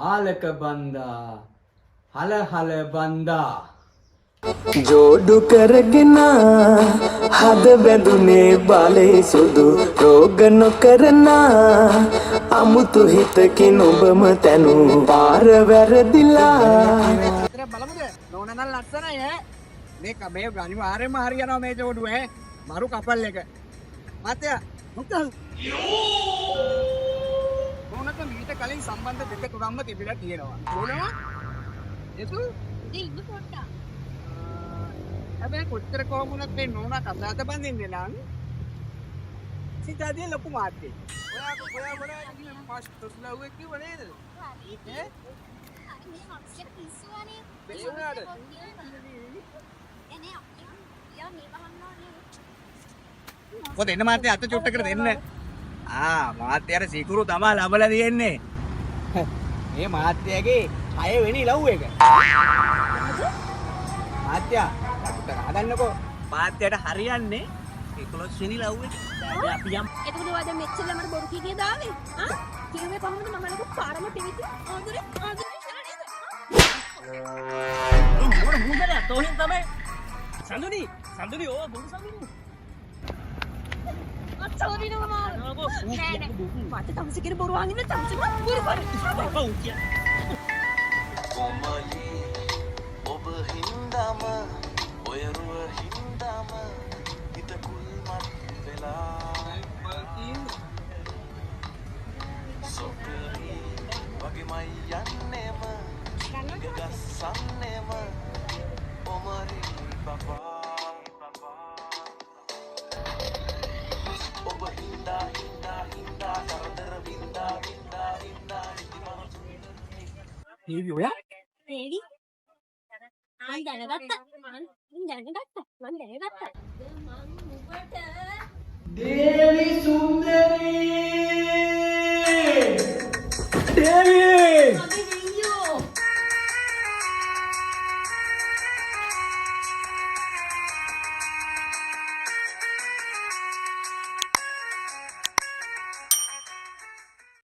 ආලක බන්දා හල හල බන්දා ජෝඩු කරගෙන හද බැඳුනේ බලේ සුදු රෝග නොකරන අමුතු හිතකින් ඔබම තනු පාර වැරදිලා බලමුද නෝනනම් ලස්සනයි ඈ මේ අනිවාර්යෙන්ම හරියනවා මේ ජෝඩුව ඈ මරු කපල් එක මාත්‍යා මොකද නෝනක මීට කලින් සම්බන්ධ දෙක තුනක්ම තිබිලා තියෙනවා නෝනවා එතු ඉන්න පොට්ටා හැබැයි කොච්චර කොහොම වුණත් මේ නෝනා කතාවද බඳින්නේ නම් සිතාදී ලොකු මාත්‍යෙ ඔයා පාස් තොස්ලාුවේ කිව්ව නේද ඈ මේ අක්ෂර පිස්සුවනේ පිස්සුනාද එනේ යා මේ වහන්නෝනේ කොහෙද එන්න මාත්‍යා අත චුට්ටකට දෙන්න මාත්‍යාට සීකුරු තමා ලබලා තියෙන්නේ මේ මාත්‍යාගේ 6 වෙනි ලව් එක මාත්‍යා හදන්නකෝ මාත්‍යාට හරියන්නේ 11 වෙනි ලව් එක දැන් අපි යම් එතකොට ඔයා දැන් මෙච්චර ළමට බොරු කීකිය දාවේ කිව්වේ කොහොමද මම ලකු පාරම පිවිති ආදරේ මොන මුන්දර තෝහින් තමයි සඳුනි ඕ බොරු සඳුනි සෝරි නෝ මාර නෑ මට තමස කියන බොරු වංගින්න තමස බොරු කර කොමලි ඔබ හින්දාම ඔයරුව හින්දාම හිත කුල්මත් වෙලා සොකරි වගේමයි යන්නේම ගස්සන්නේම ඔමරි බබා ඔබ හින්දා කරදර වින්දා ටීවී ඔයා රෙඩි මම දැනගත්තා මම දැනගත්තා මම ඔබට දේවි සුන්දරී දේවිය